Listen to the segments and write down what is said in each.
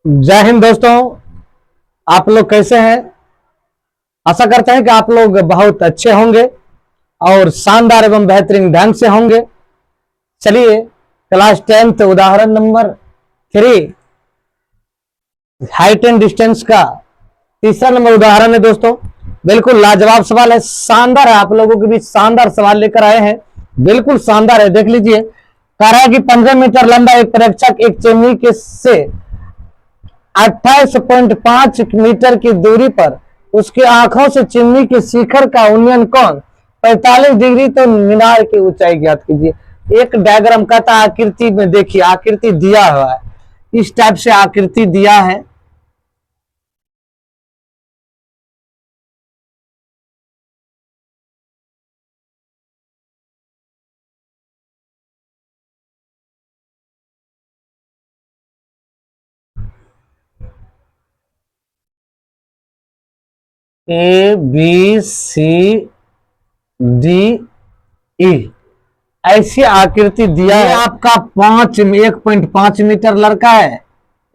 जय हिंद दोस्तों। आप लोग कैसे हैं? आशा करते हैं कि आप लोग बहुत अच्छे होंगे और शानदार एवं बेहतरीन ढंग से होंगे। चलिए क्लास 10th उदाहरण नंबर 3 हाइट एंड डिस्टेंस का तीसरा नंबर उदाहरण है दोस्तों। बिल्कुल लाजवाब सवाल है, शानदार है। आप लोगों के बीच शानदार सवाल लेकर आए हैं, बिल्कुल शानदार है। देख लीजिए, कह रहा है कि 15 मीटर लंबा एक प्रेक्षक एक चिमनी के से 28.5 मीटर की दूरी पर उसकी आंखों से चिमनी के शिखर का उन्नयन कोण 45 डिग्री तो मीनार की ऊंचाई ज्ञात कीजिए। एक डायग्राम का था, आकृति में देखिए, आकृति दिया हुआ है, इस टाइप से आकृति दिया है। A B C D E ऐसी आकृति दिया है। आपका 1.5 मीटर लड़का है,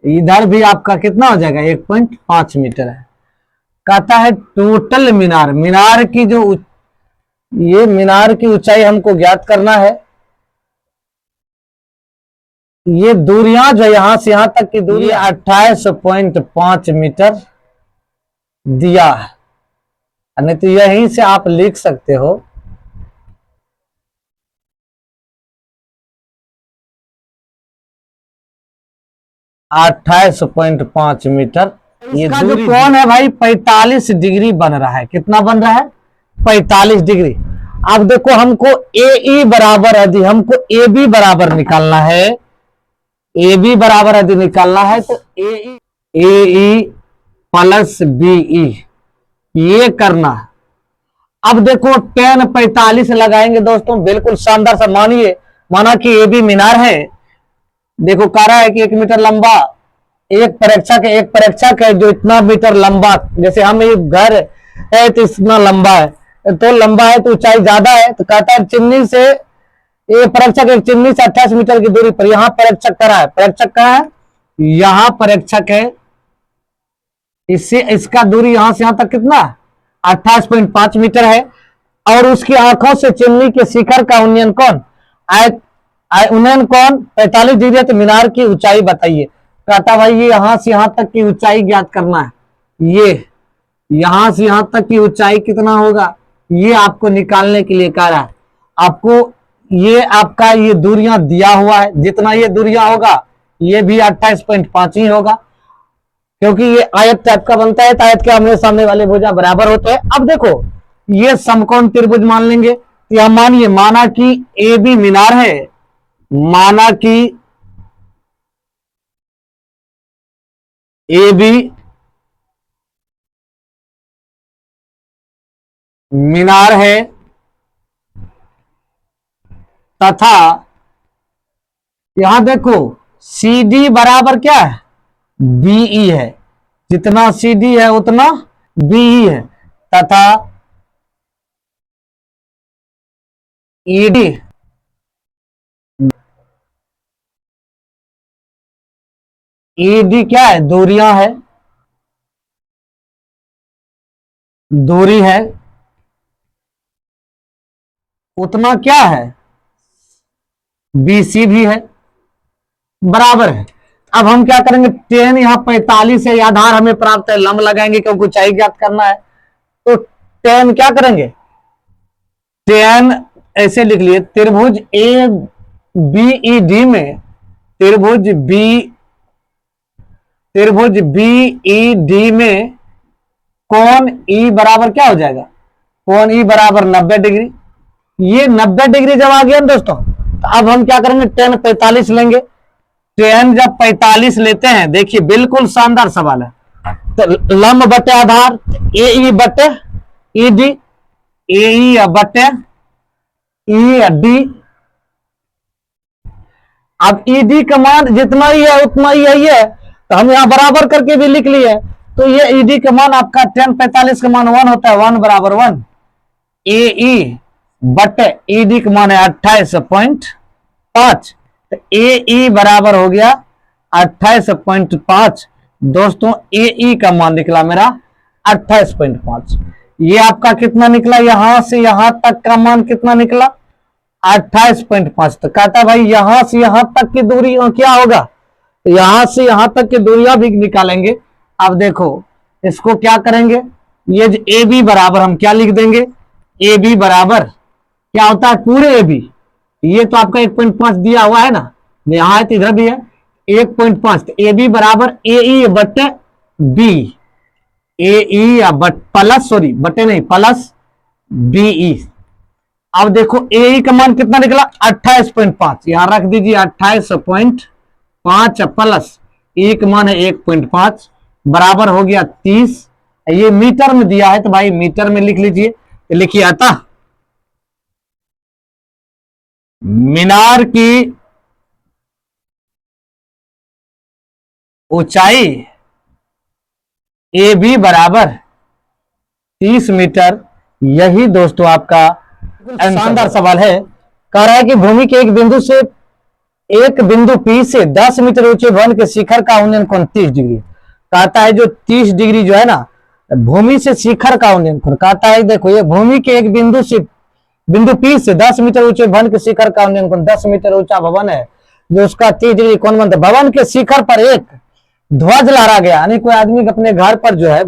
इधर भी आपका कितना हो जाएगा 1.5 मीटर है। कहता है टोटल मीनार, मीनार की जो ये मीनार की ऊंचाई हमको ज्ञात करना है। ये दूरियां जो यहां से यहां तक की दूरी 28.5 मीटर दिया है। नहीं तो यहीं से आप लिख सकते हो 28.5 मीटर। इसका जो कोण है भाई 45 डिग्री बन रहा है। कितना बन रहा है? 45 डिग्री। अब देखो, हमको ए ई बराबर यदि हमको ए बी बराबर निकालना है, ए बी बराबर यदि निकालना है तो ए ई प्लस बी ई ये करना है। अब देखो tan 45 लगाएंगे दोस्तों, बिल्कुल शानदार सा। माना कि ए बी मीनार है। देखो कह रहा है कि 1 मीटर लंबा एक प्रेक्षक है जो इतना मीटर लंबा, जैसे हम ये घर है तो इतना लंबा है, तो लंबा है तो ऊंचाई ज्यादा है। तो कहता है चिमनी से ये प्रेक्षक एक चिमनी से 28 मीटर की दूरी पर यहाँ प्रेक्षक करा है। प्रेक्षक कहाँ है? यहाँ प्रेक्षक है। इससे इसका दूरी यहां से यहां तक कितना 28.5 मीटर है। और उसकी आंखों से चिमनी के शिखर का उन्नयन कोण उन्नयन कोण 45 डिग्री है। तो मीनार की ऊंचाई बताइए। कहता भाई ये यहां से यहां तक की ऊंचाई ज्ञात करना है। ये यहां से यहां तक की ऊंचाई कितना होगा ये आपको निकालने के लिए कह रहा है। आपको ये आपका ये दूरियां दिया हुआ है, जितना ये दूरियां होगा ये भी 28.5 ही होगा, क्योंकि ये आयत टाइप का बनता है। तो आयत के आमने सामने वाले भुजा बराबर होते हैं। अब देखो ये समकोण त्रिभुज मान लेंगे। या माना कि ए बी मीनार है, माना कि ए बी मीनार है तथा यहां देखो सी डी बराबर क्या है? बीई है। जितना सी डी है उतना बीई है। तथा ईडी ईडी क्या है? दूरियां है, दूरी है। उतना क्या है? बीसी भी है, बराबर है। अब हम क्या करेंगे, tan यहां 45 है, आधार हमें प्राप्त है, लंब लगाएंगे क्योंकि ऊंचाई ज्ञात करना है। तो tan क्या करेंगे? tan ऐसे लिख लिए, त्रिभुज ए बी ई डी में त्रिभुज बी ई डी में कोण ई बराबर क्या हो जाएगा? कोण ई बराबर 90 डिग्री। ये 90 डिग्री जब आ गया ना दोस्तों, तो अब हम क्या करेंगे, tan 45 लेंगे। tan जब 45 लेते हैं, देखिए बिल्कुल शानदार सवाल है। तो लंब बटे आधार ए ई बटे ई डी, ए ई बटे ई डी। अब ई डी का मान जितना ही है उतना ही है, तो हम यहां बराबर करके भी लिख लिए। तो ये ई डी का मान आपका tan 45 का मान 1 होता है, 1 बराबर 1 ए ई बटे ई डी का मान है 28.5। तो ए ई बराबर हो गया 28.5। दोस्तों ए ई का मान निकला मेरा 28.5। ये आपका कितना निकला, यहां से यहां तक का मान कितना निकला 28.5। तो कहता है भाई यहां से यहां तक की दूरी क्या होगा, यहां से यहां तक की दूरियां भी निकालेंगे। अब देखो इसको क्या करेंगे, ये ए बी बराबर हम क्या लिख देंगे, ए बी बराबर क्या होता है पूरे ए बी, ये तो आपका 1.5 दिया हुआ है ना, यहां है तो इधर भी है 1.5। तो ए बी बराबर ए ई बटे बी, ए ई या प्लस सॉरी बटे नहीं प्लस बी ई। अब देखो ए ई का मान कितना निकला 28.5, यहां रख दीजिए 28.5 प्लस ए का मान है 1.5 बराबर हो गया 30। ये मीटर में दिया है तो भाई मीटर में लिख लीजिए, लिखिए आता मीनार की ऊंचाई ए बी बराबर 30 मीटर। यही दोस्तों आपका शानदार सवाल है। कह रहा है कि भूमि के एक बिंदु से एक बिंदु पी से 10 मीटर ऊंचे भवन के शिखर का उन्नयन कोण 30 डिग्री। कहता है जो 30 डिग्री जो है ना भूमि से शिखर का उन्नयन कोण, कहता है देखो ये भूमि के एक बिंदु से बिंदु पी से 10 मीटर ऊंचे भवन के शिखर का उन्नयन कोण, 10 मीटर ऊंचा भवन है जो उसका 30 डिग्री कोण बनता है। भवन के शिखर पर एक ध्वज लहरा गया, यानी कोई आदमी अपने घर पर जो है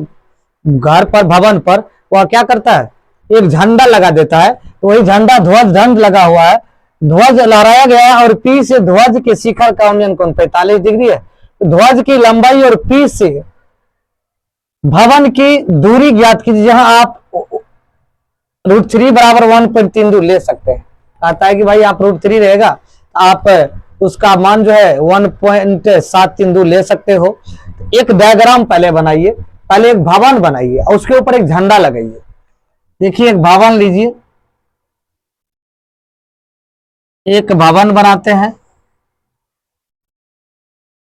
घर पर भवन पर वह क्या करता है एक झंडा लगा देता है, तो वही झंडा ध्वज दंड लगा हुआ है, ध्वज लहराया गया है और पी से ध्वज के शिखर का उन्नयन कोण 45 डिग्री है। ध्वज की लंबाई और पी से भवन की दूरी ज्ञात कीजिए, जहां आप √3 बराबर 1.32 ले सकते हैं। कहता है कि भाई आप √3 रहेगा आप उसका मान जो है 1.732 ले सकते हो। एक डायग्राम पहले बनाइए, पहले एक भवन बनाइए और उसके ऊपर एक झंडा लगाइए। देखिए एक भवन लीजिए, एक भवन बनाते हैं,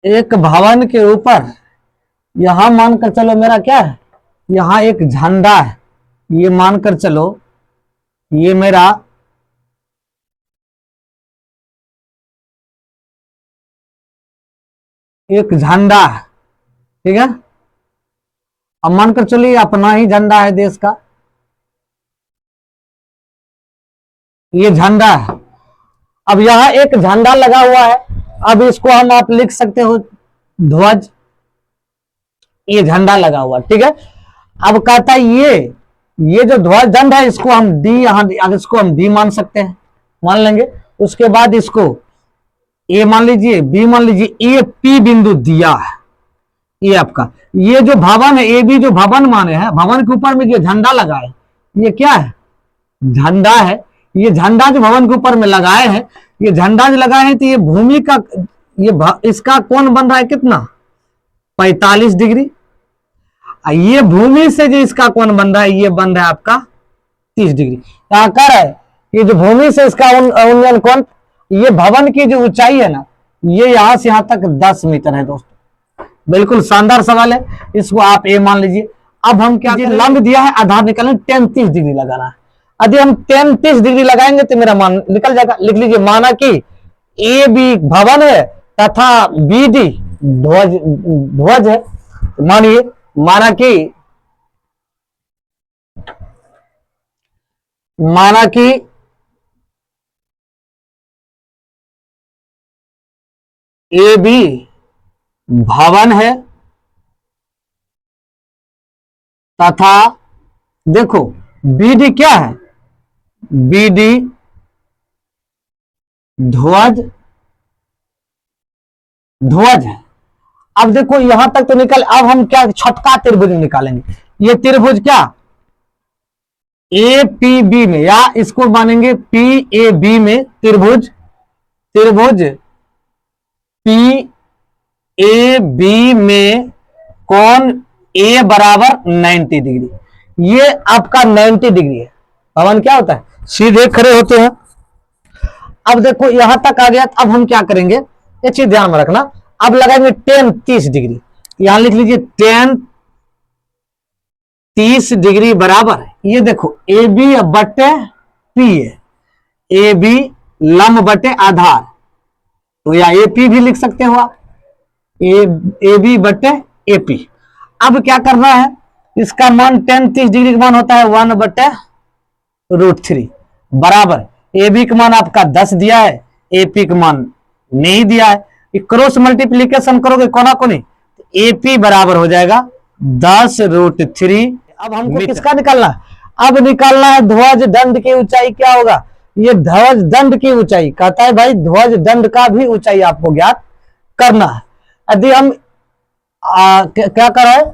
एक भवन के ऊपर यहां मानकर चलो मेरा क्या है, यहां एक झंडा है, ये मानकर चलो ये मेरा एक झंडा है, ठीक है। अब मानकर चलिए अपना ही झंडा है देश का, ये झंडा है। अब यहां एक झंडा लगा हुआ है, अब इसको हम आप लिख सकते हो ध्वज, ये झंडा लगा हुआ, ठीक है। अब कहता है ये जो ध्वज दंड है इसको हम डी यहां इसको हम डी मान सकते हैं, मान लेंगे। उसके बाद इसको ए मान लीजिए, बी मान लीजिए, ए पी बिंदु दिया है, ये आपका ये जो भवन है ए बी जो भवन माने हैं, भवन के ऊपर में जो झंडा लगा है ये क्या है झंडा है। ये झंडा जो भवन के ऊपर में लगाए हैं, ये झंडा जो लगाए हैं तो ये भूमि का इसका कोण बन रहा है कितना 45 डिग्री। ये भूमि से जो इसका कोण बन रहा है ये बन रहा है आपका 30 डिग्री। यहां कर है ये जो भूमि से इसका उन्नयन कोण, ये भवन की जो ऊंचाई है ना ये यहां से यहां तक 10 मीटर है दोस्तों। बिल्कुल शानदार सवाल है, इसको आप ए मान लीजिए। अब हम क्या लंब दिया है आधार निकालने 30 डिग्री लगाना है। यदि हम 30 डिग्री लगाएंगे तो मेरा मान निकल जाएगा। लिख लीजिए माना कि ए बी भवन है तथा बी डी ध्वज है। मानिए माना कि ए बी भवन है तथा देखो बीडी क्या है, बीडी ध्वज है। अब देखो यहां तक तो निकल, अब हम क्या छठका त्रिभुज निकालेंगे। ये त्रिभुज क्या ए पी बी में, या इसको मानेंगे पी ए बी में त्रिभुज पी ए बी में कोण ए बराबर 90 डिग्री। ये आपका 90 डिग्री है। भवन क्या होता है सीधे खड़े होते हैं। अब देखो यहां तक आ गया, अब हम क्या करेंगे ये चीज ध्यान में रखना। अब लगाएंगे 30 डिग्री, यहां लिख लीजिए 30 डिग्री बराबर ये देखो ए बी बटे पी है, ए बी लंब बटे आधार, तो या ए पी भी लिख सकते हो आप, ए बी बटे एपी। अब क्या करना है, इसका मान tan 30 डिग्री का मान होता है 1/√3 बराबर ए बी का मान आपका 10 दिया है, एपी का मान नहीं दिया है। क्रॉस मल्टीप्लीकेशन करोगे कोना कोनी, एपी बराबर हो जाएगा 10√3। अब हमको किसका निकालना है, अब निकालना है ध्वज दंड की ऊंचाई। क्या होगा, ये ध्वज दंड की ऊंचाई कहता है भाई, ध्वज दंड का भी ऊंचाई आपको ज्ञात करना है। यदि हम क्या करें,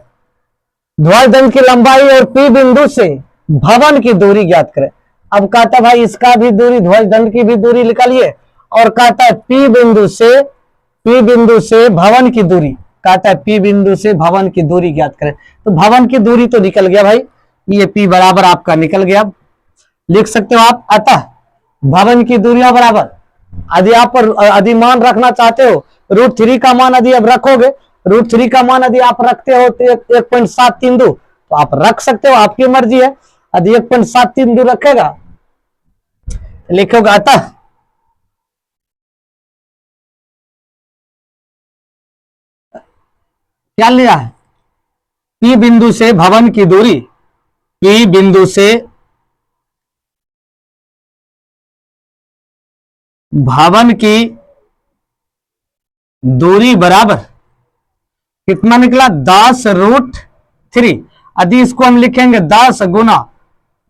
ध्वज दंड की लंबाई और पी बिंदु से भवन की दूरी ज्ञात करें। अब कहता है भाई इसका भी दूरी, ध्वज दंड की भी दूरी निकालिए, और कहता है पी बिंदु से भवन की दूरी, कहता है पी बिंदु से भवन की दूरी ज्ञात करें। तो भवन की दूरी तो निकल गया भाई, ये पी बराबर आपका निकल गया, लिख सकते हो आप। अतः भवन की दूरियां बराबर, यदि आप यदि मान रखना चाहते हो √3 का मान यदि आप रखोगे, √3 का मान यदि आप रखते हो तो 1.732 तो आप रख सकते हो, आपकी मर्जी है। यदि 1.732 रखेगा लिखोगे अतः क्या लिया है, पी बिंदु से भवन की दूरी, पी बिंदु से भवन की दूरी बराबर कितना निकला, 10√3। यदि इसको हम लिखेंगे 10 गुना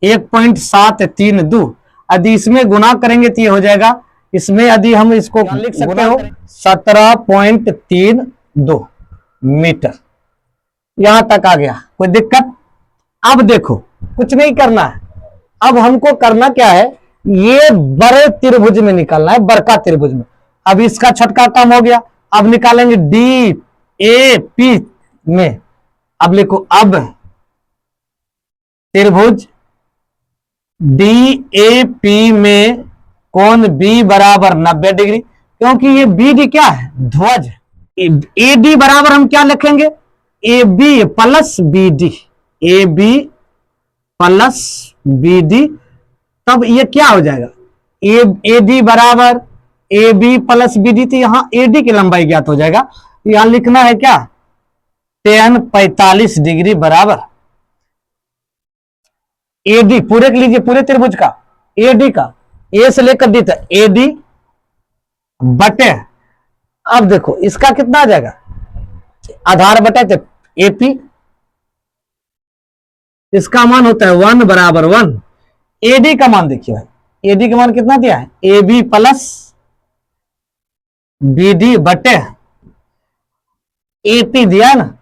1.732, यदि इसमें गुना करेंगे तो ये हो जाएगा, इसमें यदि हम इसको लिख सकते हो 17.32 मीटर। यहां तक आ गया, कोई दिक्कत। अब देखो कुछ नहीं करना है, अब हमको करना क्या है, ये बड़े त्रिभुज में निकालना है, बड़का त्रिभुज में। अब इसका छोटका काम हो गया, अब निकालेंगे डी ए पी में। अब लिखो, अब त्रिभुज डी ए पी में कोण बी बराबर 90 डिग्री, क्योंकि ये बी डी क्या है, ध्वज। ए डी बराबर हम क्या लिखेंगे, A B plus B D, A B plus B D. तब ये क्या हो जाएगा, ए डी बराबर A B plus B D, तो यहां ए डी की लंबाई ज्ञात हो जाएगा। यहां लिखना है क्या, tan 45 डिग्री बराबर ए डी, पूरे के लीजिए, पूरे त्रिभुज का ए डी का, ए से लेकर डी तक ए डी बटे, अब देखो इसका कितना आ जाएगा, आधार बटे तो एपी, इसका मान होता है 1 बराबर 1। एडी का मान देखिए भाई, एडी का मान कितना दिया है, A B plus B D बटे एपी दिया है ना,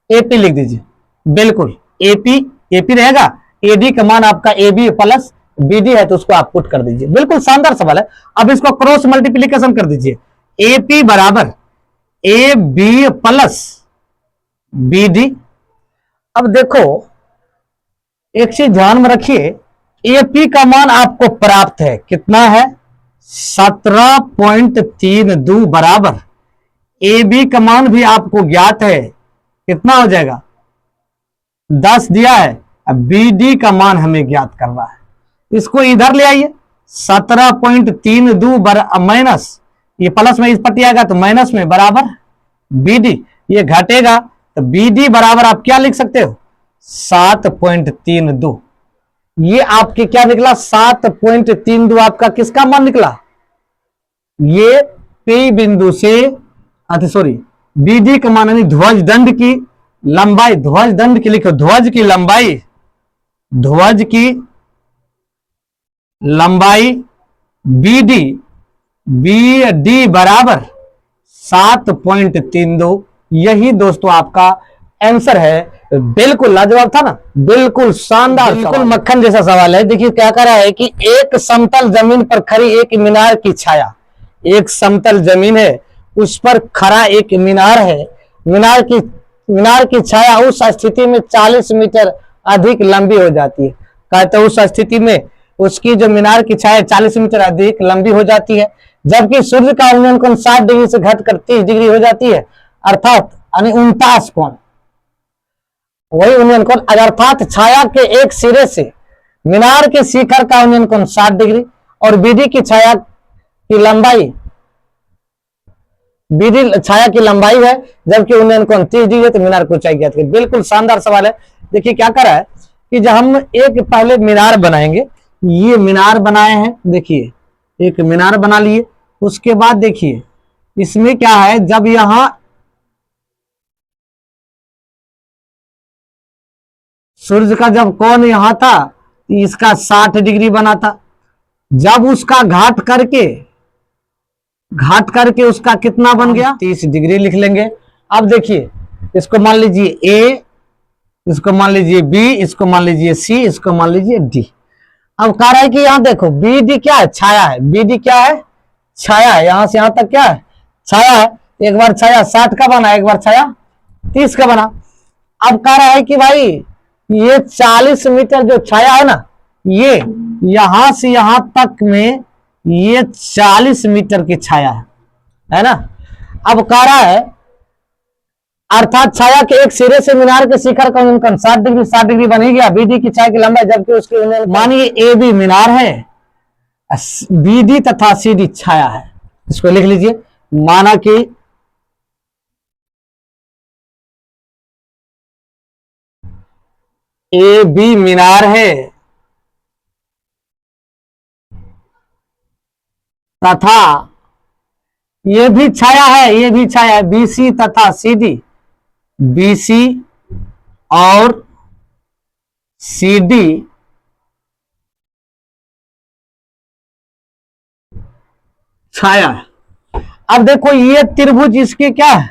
एपी लिख दीजिए, बिल्कुल एपी, एपी रहेगा, एडी का मान आपका ए बी प्लस बीडी है तो उसको आप पुट कर दीजिए, बिल्कुल शानदार सवाल है। अब इसको क्रॉस मल्टीप्लीकेशन कर दीजिए, एपी बराबर A B plus B D. अब देखो एक चीज ध्यान में रखिए, एपी का मान आपको प्राप्त है, कितना है 17.32 बराबर, ए बी का मान भी आपको ज्ञात है, कितना हो जाएगा 10 दिया है। अब बी डी का मान हमें ज्ञात करना है, इसको इधर ले आइए, 17.32 माइनस, ये प्लस में इस पट्टी आएगा तो माइनस में बराबर बी डी, ये घटेगा तो बी डी बराबर आप क्या लिख सकते हो 7.32। ये आपके क्या निकला 7.32 आपका किसका मान निकला, ये पी बिंदु से सॉरी बी डी का मान यानी ध्वज दंड की लंबाई, ध्वज दंड की लिखो, ध्वज की लंबाई, ध्वज की लंबाई बी डी बराबर 7.32। यही दोस्तों आपका आंसर है, बिल्कुल लाजवाब था ना, बिल्कुल शानदार, बिल्कुल मक्खन जैसा सवाल है। देखिए क्या कह रहा है कि एक समतल जमीन पर खड़ी एक मीनार की छाया, एक समतल जमीन है उस पर खड़ा एक मीनार है, मीनार की छाया उस स्थिति में 40 मीटर अधिक लंबी हो जाती है। कहते हैं उस स्थिति में उसकी जो मीनार की छाया 40 मीटर अधिक लंबी हो जाती है, जबकि सूर्य का उन्नयन कोण 60 डिग्री से घटकर 30 डिग्री हो जाती है, अर्थात 49 कोण, वही उन्नयन कोण, अर्थात छाया के एक सिरे से मीनार के शिखर का उन्नयन कोण 60 डिग्री और बीडी की छाया की लंबाई बीडी छाया की लंबाई है, जबकि उन्नयन कोण 30 डिग्री है, तो मीनार की ऊंचाई ज्ञात करिए। बिल्कुल शानदार सवाल है। देखिए क्या करा है कि जब हम एक पहले मीनार बनाएंगे, ये मीनार बनाए हैं, देखिए एक मीनार बना लिए। उसके बाद देखिए इसमें क्या है, जब यहां सूर्य का जब कोण यहां था, इसका 60 डिग्री बना था। जब उसका घाट करके उसका कितना बन गया, 30 डिग्री लिख लेंगे। अब देखिए इसको मान लीजिए ए, इसको मान लीजिए बी, इसको मान लीजिए सी, इसको मान लीजिए डी। अब कह रहा है कि यहां देखो बी डी क्या है, छाया है। बी डी क्या है, छाया है। यहां से यहां तक क्या है, छाया है। एक बार छाया 60 का बना, एक बार छाया 30 का बना। अब कह रहा है कि भाई ये 40 मीटर जो छाया है ना, ये यहां से यहां तक में ये 40 मीटर की छाया है ना। अब कह रहा है अर्थात छाया के एक सिरे से मीनार के शिखर का उन्मुखन 60 डिग्री बनी गया। बीडी की छाया की लंबाई, जबकि उसकी मानिए ए बी मीनार है, बीडी तथा सीडी छाया है। इसको लिख लीजिए, माना कि ए बी मीनार है तथा ये भी छाया है, ये भी छाया है, बीसी तथा सीडी, बीसी और सीडी छाया है। अब देखो ये त्रिभुज इसके क्या है,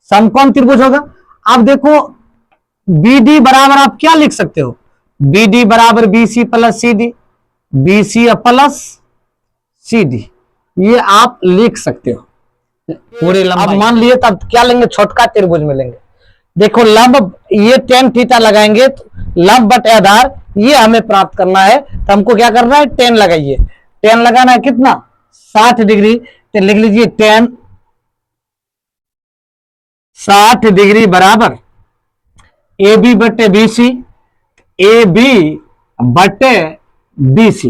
समकोण त्रिभुज होगा। अब देखो बीडी बराबर आप क्या लिख सकते हो, बीडी बराबर BC plus CD, BC plus CD, ये आप लिख सकते हो पूरे लंबाई। अब मान लिए तब क्या लेंगे, छोटका त्रिभुज में लेंगे। देखो लब, ये tan थीटा लगाएंगे तो लब बटे आधार ये हमें प्राप्त करना है, तो हमको क्या करना है, tan लगाइए। tan लगाना है कितना, 60 डिग्री। तो लिख लीजिए tan 60 डिग्री बराबर ए बी बटे बी सी, ए बी बटे बी सी।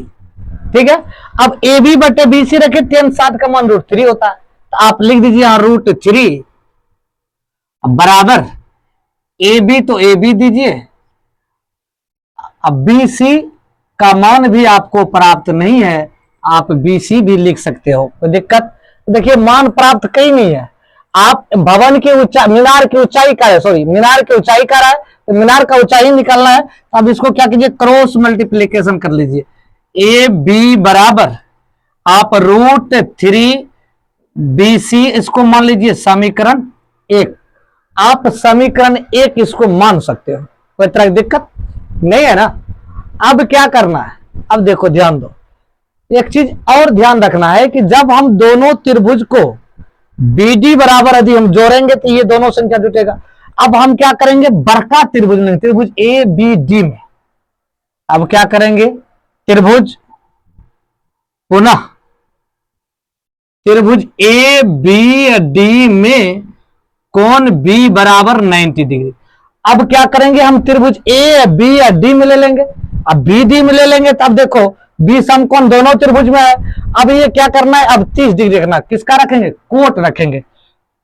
ठीक है। अब ए बी बटे बी सी रखे, tan 60 का मान √3 होता है, तो आप लिख दीजिए यहां √3 बराबर ए बी, तो ए बी दीजिए। अब बी सी का मान भी आपको प्राप्त नहीं है, आप बी सी भी लिख सकते हो, कोई दिक्कत। देखिए मान प्राप्त कहीं नहीं है, आप भवन की ऊंचाई, मीनार की ऊंचाई का है, सॉरी मीनार की ऊंचाई का रहा है, तो मीनार का ऊंचाई निकालना है। तो अब इसको क्या कीजिए, क्रॉस मल्टीप्लीकेशन कर लीजिए। ए बी बराबर आप √3 बी सी, इसको मान लीजिए समीकरण 1। आप समीकरण 1 इसको मान सकते हो, कोई तरह की दिक्कत नहीं है ना। अब क्या करना है, अब देखो ध्यान दो, एक चीज और ध्यान रखना है कि जब हम दोनों त्रिभुज को बीडी बराबर यदि हम जोड़ेंगे तो ये दोनों संख्या जुटेगा। अब हम क्या करेंगे, बड़का त्रिभुज लेंगे, त्रिभुज ए बी डी में। अब क्या करेंगे, त्रिभुज पुनः त्रिभुज ए बी डी में कोण बी बराबर 90 डिग्री। अब क्या करेंगे, हम त्रिभुज ए बी या डी में ले लेंगे। अब बी डी में ले लेंगे, तब देखो बी समकोण दोनों त्रिभुज में है। अब ये क्या करना है, अब 30 डिग्री रखना, किसका रखेंगे, कोट रखेंगे।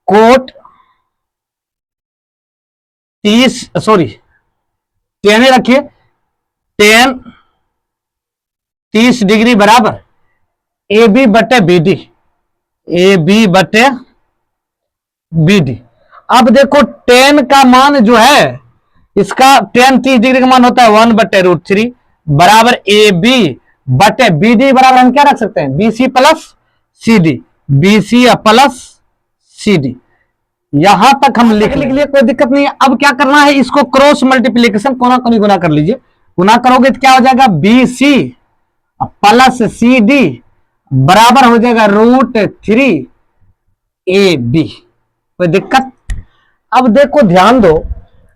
कोट 30 सॉरी 10 रखिए, 10 30 डिग्री बराबर ए बी बटे बी डी, ए बी बटे बी डी। अब देखो tan का मान जो है, इसका tan 30 डिग्री का मान होता है 1/√3 बराबर ए बी बटे बी डी बराबर हम क्या रख सकते हैं, B C plus C D, B C plus C D. यहां तक हम लिख लिए, कोई दिक्कत नहीं है। अब क्या करना है, इसको क्रॉस मल्टीप्लीकेशन कोना कोनी गुना कर लीजिए। गुना करोगे तो क्या हो जाएगा, B C plus C D बराबर हो जाएगा √3 ए बी, कोई दिक्कत। अब देखो ध्यान दो,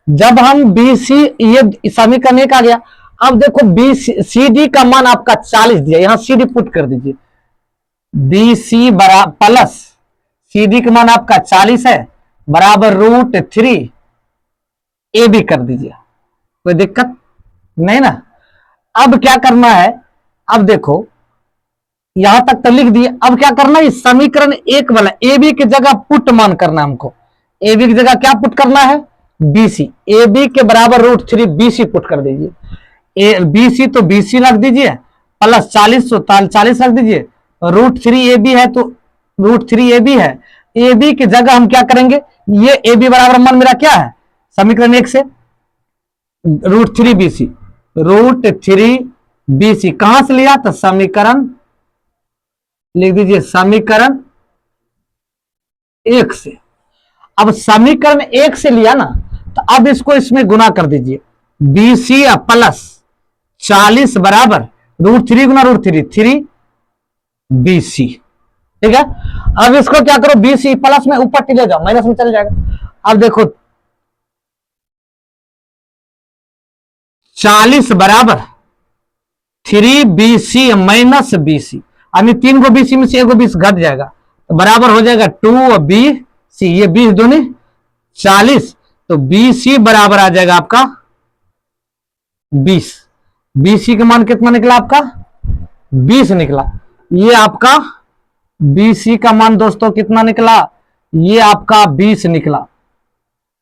जब हम बी सी, ये समीकरण 1 आ गया। अब देखो बी सी डी का मान आपका 40 दिया, यहां सी डी पुट कर दीजिए, बी सी बराबर प्लस सी डी का मान आपका 40 है बराबर √3 ए बी कर दीजिए, कोई दिक्कत नहीं ना। अब क्या करना है, अब देखो यहां तक तो लिख दिए। अब क्या करना है, समीकरण 1 वाला ए बी की जगह पुट मान करना है हमको। ए बी की जगह क्या पुट करना है, बीसी। ए बी के बराबर √3 बीसी पुट कर दीजिए। ए बीसी तो बीसी रख दीजिए, प्लस 40 तो 40 रख दीजिए। √3 ए बी है तो √3 ए बी है। ए बी की जगह हम क्या करेंगे, ये ए बी बराबर मान मेरा क्या है समीकरण 1 से, √3 बीसी। √3 बीसी कहां से लिया, तो समीकरण लिख दीजिए, समीकरण 1 से। अब समीकरण 1 से लिया ना, तो अब इसको इसमें गुना कर दीजिए। बीसी प्लस 40 बराबर √3 गुना √3 3 बीसी। ठीक है, अब इसको क्या करो, बीसी प्लस में ऊपर ले जाओ, माइनस में चल जाएगा। अब देखो 40 बराबर 3 बीसी माइनस बीसी। अभी 3 को बीसी में से 1 को 20 घट जाएगा, तो बराबर हो जाएगा 2 बी सी। ये 20 दूनी 40, तो बीसी बराबर आ जाएगा आपका 20। बीसी का मान कितना निकला आपका, 20 निकला। ये आपका बीसी का मान दोस्तों कितना निकला, ये आपका 20 निकला,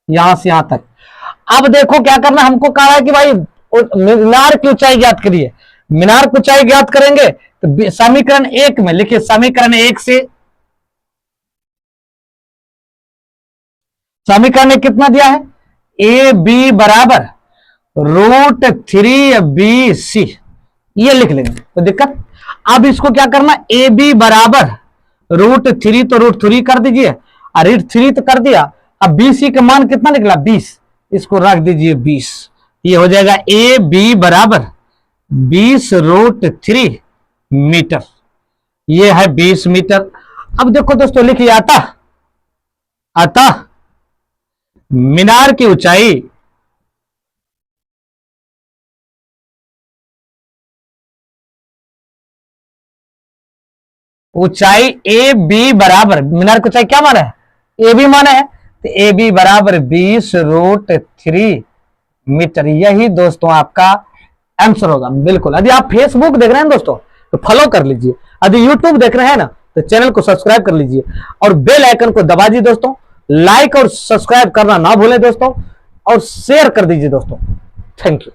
यहां से यहां तक। अब देखो क्या करना, हमको कहा है कि भाई मीनार की ऊंचाई ज्ञात करिए। मीनार की ऊंचाई ज्ञात करेंगे तो समीकरण 1 में लिखिए, समीकरण 1 से, समीकरण 1 कितना दिया है, ए बी बराबर √3 बी सी, ये लिख लेंगे तो दिक्कत। अब इसको क्या करना, ए बी बराबर √3 तो √3 कर दीजिए, और √3 तो कर दिया। अब बी सी का मान कितना निकला 20, इसको रख दीजिए 20। ये हो जाएगा ए बी बराबर 20 √3 मीटर, ये है 20 मीटर। अब देखो दोस्तों लिखिए, अतः मीनार की ऊंचाई ए बी बराबर, मीनार की ऊंचाई क्या माना है, ए बी माना है, तो ए बी बराबर 20 √3 मीटर। यही दोस्तों आपका आंसर होगा। बिल्कुल, यदि आप फेसबुक देख रहे हैं दोस्तों तो फॉलो कर लीजिए, यदि यूट्यूब देख रहे हैं ना तो चैनल को सब्सक्राइब कर लीजिए, और बेल आइकन को दबा दीजिए दोस्तों। लाइक और सब्सक्राइब करना ना भूलें दोस्तों, और शेयर कर दीजिए दोस्तों। Thank you.